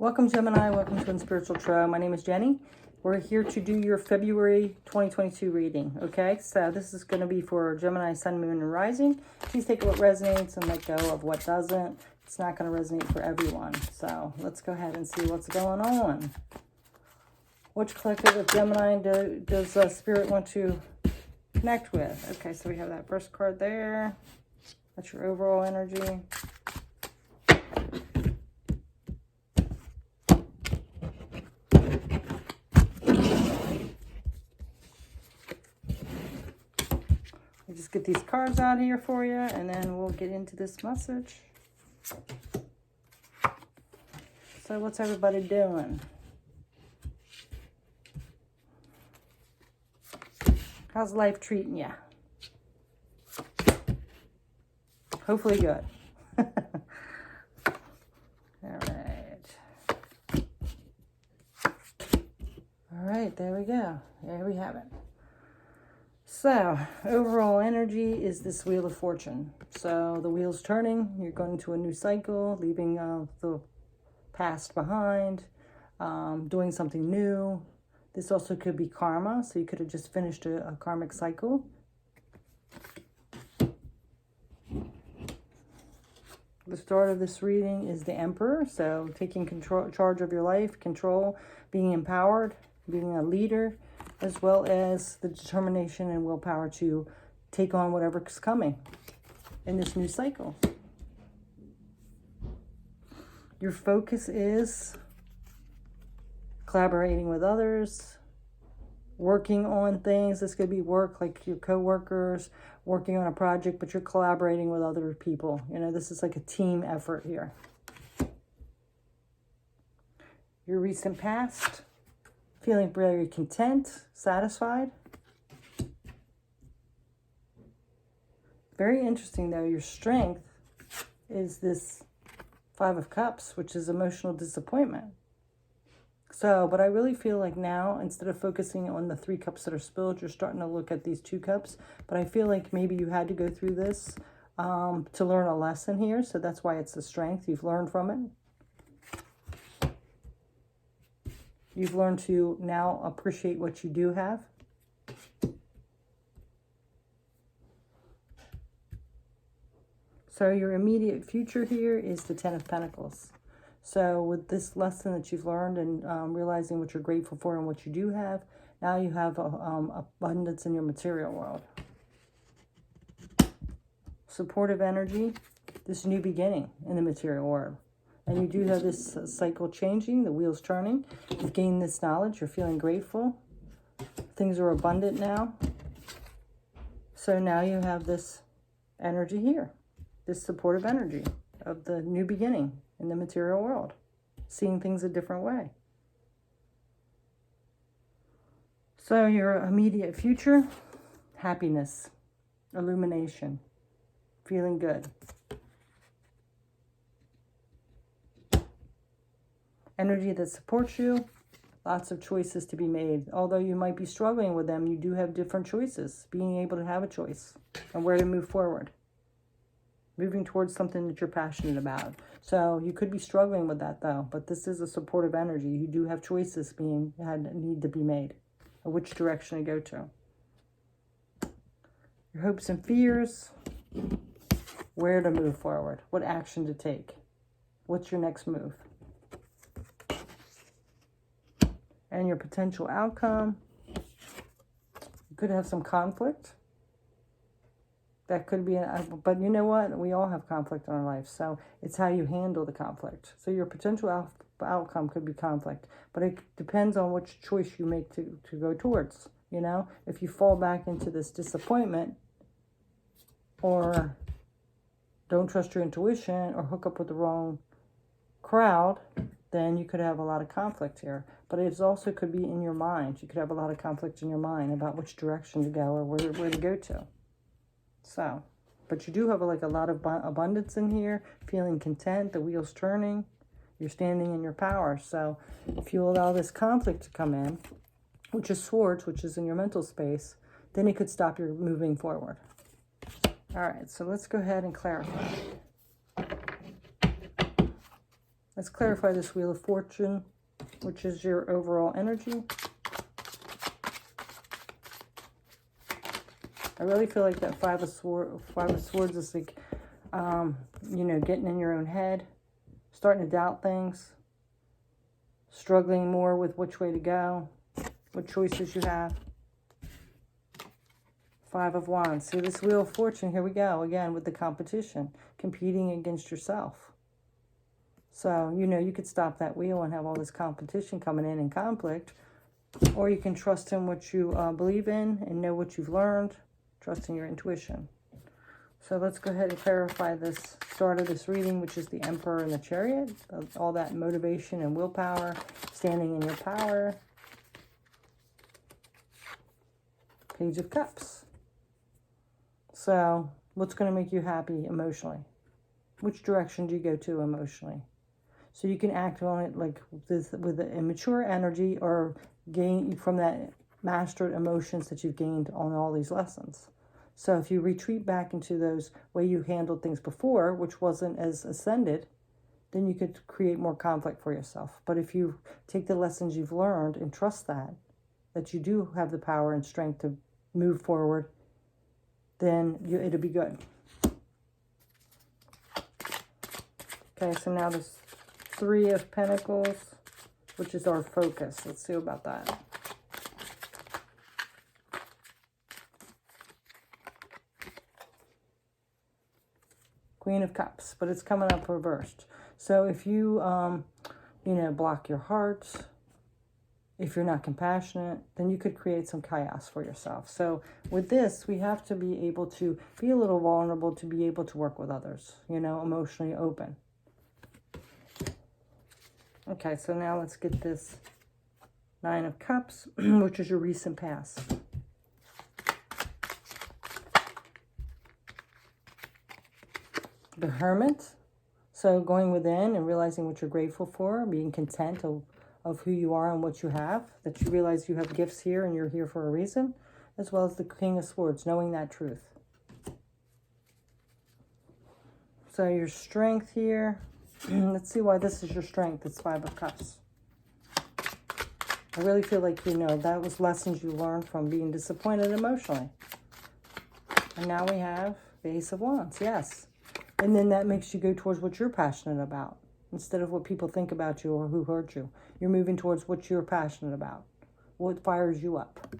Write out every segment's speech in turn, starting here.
Welcome, Gemini. Welcome to Spiritual Tarot. My name is Jenny. We're here to do your February 2022 reading. Okay, so this is going to be for Gemini, Sun, Moon, and Rising. Please take what resonates and let go of what doesn't. It's not going to resonate for everyone. So let's go ahead and see what's going on. Which collective of Gemini does Spirit want to connect with? Okay, so we have that first card there. That's your overall energy. I'll just get these cards out here for you, and then we'll get into this message. So what's everybody doing? How's life treating you? Hopefully good. All right. All right, there we go. There we have it. So, overall energy is this Wheel of Fortune. So, the wheel's turning. You're going to a new cycle, leaving the past behind, doing something new. This also could be karma. So, you could have just finished a karmic cycle. The start of this reading is the Emperor. So, taking charge of your life, control, being empowered, being a leader, as well as the determination and willpower to take on whatever's coming in this new cycle. Your focus is collaborating with others, working on things. This could be work, like your co-workers, working on a project, but you're collaborating with other people. You know, this is like a team effort here. Your recent past. Feeling very content, satisfied. Very interesting, though. Your strength is this Five of Cups, which is emotional disappointment. So, but I really feel like now, instead of focusing on the 3 cups that are spilled, you're starting to look at these 2 cups. But I feel like maybe you had to go through this to learn a lesson here. So that's why it's the strength. You've learned from it. You've learned to now appreciate what you do have. So your immediate future here is the 10 of Pentacles. So with this lesson that you've learned and realizing what you're grateful for and what you do have, now you have abundance in your material world. Supportive energy, this new beginning in the material world. And you do have this cycle changing, the wheel's turning. You've gained this knowledge. You're feeling grateful. Things are abundant now. So now you have this energy here, this supportive energy of the new beginning in the material world, seeing things a different way. So your immediate future, happiness, illumination, feeling good. Energy that supports you, lots of choices to be made. Although you might be struggling with them, you do have different choices. Being able to have a choice and where to move forward. Moving towards something that you're passionate about. So you could be struggling with that though, but this is a supportive energy. You do have choices need to be made of which direction to go to. Your hopes and fears, where to move forward, what action to take. What's your next move? And your potential outcome. You could have some conflict. That could be, but you know what? We all have conflict in our life. So it's how you handle the conflict. So your potential outcome could be conflict. But it depends on which choice you make to go towards. You know, if you fall back into this disappointment or don't trust your intuition or hook up with the wrong crowd, then you could have a lot of conflict here. But it also could be in your mind. You could have a lot of conflict in your mind about which direction to go or where to go to. So, but you do have a lot of abundance in here, feeling content, the wheel's turning, you're standing in your power. So if you allow this conflict to come in, which is Swords, which is in your mental space, then it could stop you moving forward. All right, so let's go ahead and clarify. Let's clarify this Wheel of Fortune, which is your overall energy. I really feel like that Five of Swords is like, you know, getting in your own head, starting to doubt things, struggling more with which way to go, what choices you have. Five of Wands. See this Wheel of Fortune, here we go, again, with the competition, competing against yourself. So, you know, you could stop that wheel and have all this competition coming in and conflict, or you can trust in what you believe in and know what you've learned, trust in your intuition. So let's go ahead and clarify this start of this reading, which is the Emperor and the Chariot, all that motivation and willpower, standing in your power. Page of Cups. So what's going to make you happy emotionally? Which direction do you go to emotionally? So you can act on it like this with an immature energy, or gain from that mastered emotions that you've gained on all these lessons. So if you retreat back into those way you handled things before, which wasn't as ascended, then you could create more conflict for yourself. But if you take the lessons you've learned and trust that you do have the power and strength to move forward, then it'll be good. Okay, so now this Three of Pentacles, which is our focus. Let's see about that. Queen of Cups, but it's coming up reversed. So if you, you know, block your heart, if you're not compassionate, then you could create some chaos for yourself. So with this, we have to be able to be a little vulnerable to be able to work with others, you know, emotionally open. Okay, so now let's get this Nine of Cups, which is your recent past. The Hermit. So going within and realizing what you're grateful for, being content of who you are and what you have, that you realize you have gifts here and you're here for a reason, as well as the King of Swords, knowing that truth. So your strength here, let's see why this is your strength. It's Five of Cups. I really feel like, you know, that was lessons you learned from being disappointed emotionally. And now we have the Ace of Wands, yes. And then that makes you go towards what you're passionate about, instead of what people think about you or who hurt you. You're moving towards what you're passionate about, what fires you up.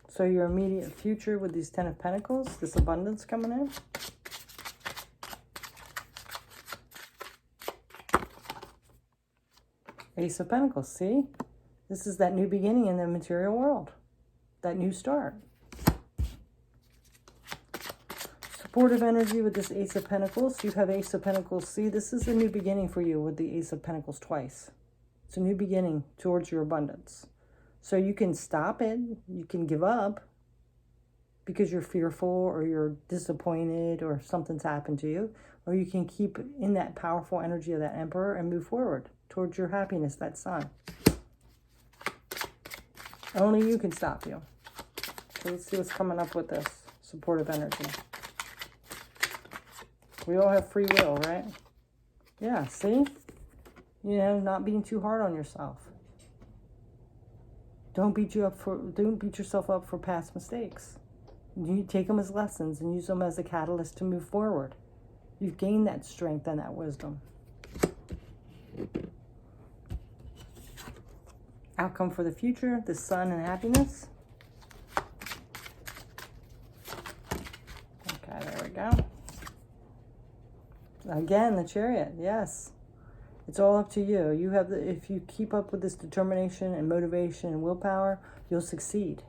So your immediate future with these Ten of Pentacles, this abundance coming in. Ace of Pentacles, see? This is that new beginning in the material world, that new start. Supportive energy with this Ace of Pentacles. You have Ace of Pentacles. See, this is a new beginning for you with the Ace of Pentacles twice. It's a new beginning towards your abundance. So you can stop it. You can give up because you're fearful or you're disappointed or something's happened to you. Or you can keep in that powerful energy of that Emperor and move forward towards your happiness, that Sun. Only you can stop you. So let's see what's coming up with this supportive energy. We all have free will, right? Yeah, see? You know, not being too hard on yourself. Don't beat yourself up for past mistakes. You take them as lessons and use them as a catalyst to move forward. You've gained that strength and that wisdom. Outcome for the future, the Sun and happiness. Okay, there we go. Again, the Chariot, yes. It's all up to you. You have if you keep up with this determination and motivation and willpower, you'll succeed.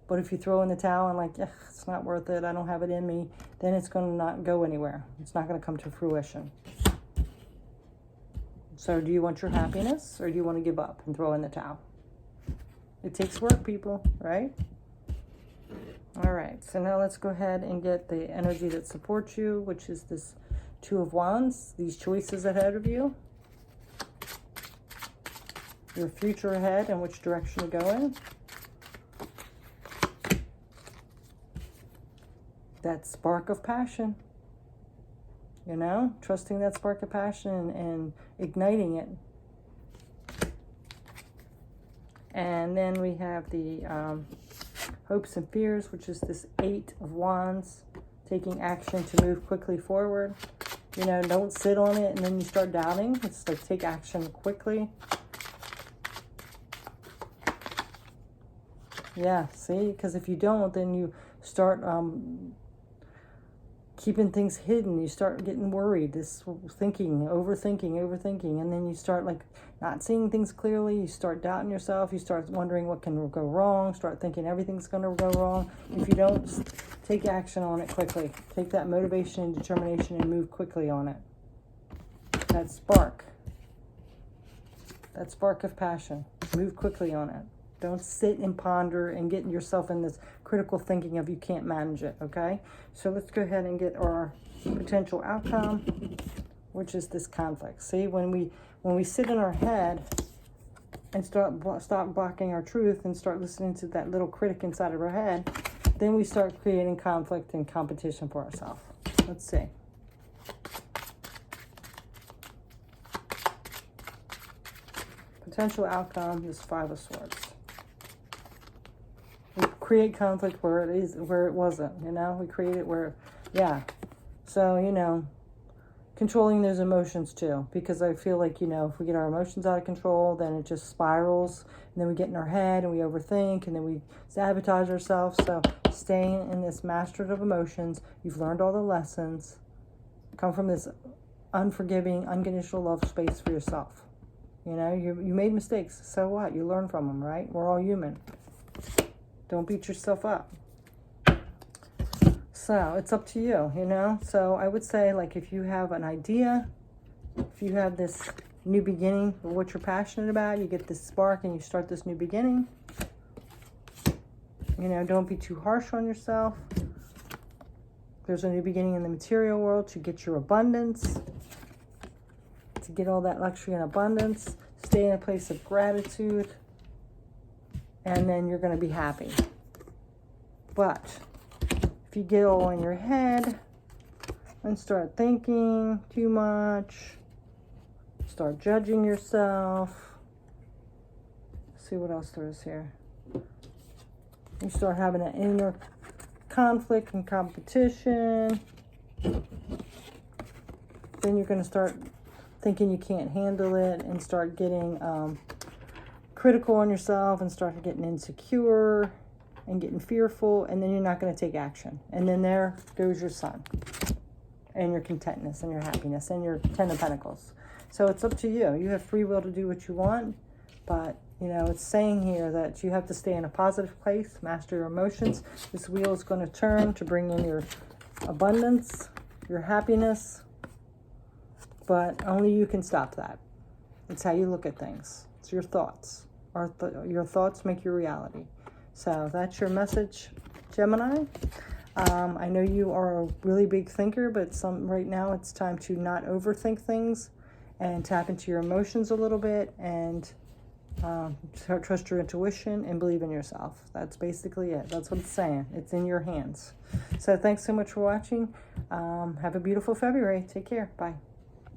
But if you throw in the towel and like, it's not worth it, I don't have it in me, then it's going to not go anywhere. It's not going to come to fruition. So do you want your happiness or do you want to give up and throw in the towel? It takes work, people, right? All right, so now let's go ahead and get the energy that supports you, which is this Two of Wands, these choices ahead of you. Your future ahead and which direction to go in. That spark of passion. You know, trusting that spark of passion and igniting it. And then we have the hopes and fears, which is this 8 of Wands, taking action to move quickly forward. You know, don't sit on it and then you start doubting. It's like take action quickly. Yeah, see, because if you don't, then you start keeping things hidden. You start getting worried, this thinking, overthinking, and then you start like not seeing things clearly. You start doubting yourself. You start wondering what can go wrong. Start thinking everything's going to go wrong. If you don't take action on it quickly, take that motivation and determination and move quickly on it. That spark of passion, move quickly on it. Don't sit and ponder and get yourself in this critical thinking of you can't manage it, okay? So let's go ahead and get our potential outcome, which is this conflict. See, when we sit in our head and stop blocking our truth and start listening to that little critic inside of our head, then we start creating conflict and competition for ourselves. Let's see. Potential outcome is 5 of Swords. We create conflict where it wasn't, you know. We create it where, yeah. So, you know, controlling those emotions too, because I feel like, you know, if we get our emotions out of control, then it just spirals, and then we get in our head and we overthink, and then we sabotage ourselves. So staying in this mastered of emotions, you've learned all the lessons, come from this unforgiving, unconditional love space for yourself. You know, you made mistakes, so what? You learn from them, right? We're all human. Don't beat yourself up. So it's up to you, you know. So I would say, like, if you have an idea, if you have this new beginning of what you're passionate about, you get this spark and you start this new beginning. You know, don't be too harsh on yourself. There's a new beginning in the material world to get your abundance, to get all that luxury and abundance. Stay in a place of gratitude, and then you're going to be happy. But if you get all in your head and start thinking too much, start judging yourself, see what else there is here. You start having an inner conflict and competition, then you're going to start thinking you can't handle it and start getting critical on yourself and start getting insecure and getting fearful, and then you're not going to take action. And then there goes your sun and your contentness and your happiness and your 10 of Pentacles. So it's up to you. You have free will to do what you want, but you know, it's saying here that you have to stay in a positive place, master your emotions. This wheel is going to turn to bring in your abundance, your happiness, but only you can stop that. It's how you look at things. It's your thoughts. Your thoughts make your reality. So that's your message, Gemini. I know you are a really big thinker, but right now it's time to not overthink things and tap into your emotions a little bit and trust your intuition and believe in yourself. That's basically it. That's what it's saying. It's in your hands. So thanks so much for watching. Have a beautiful February. Take care. Bye.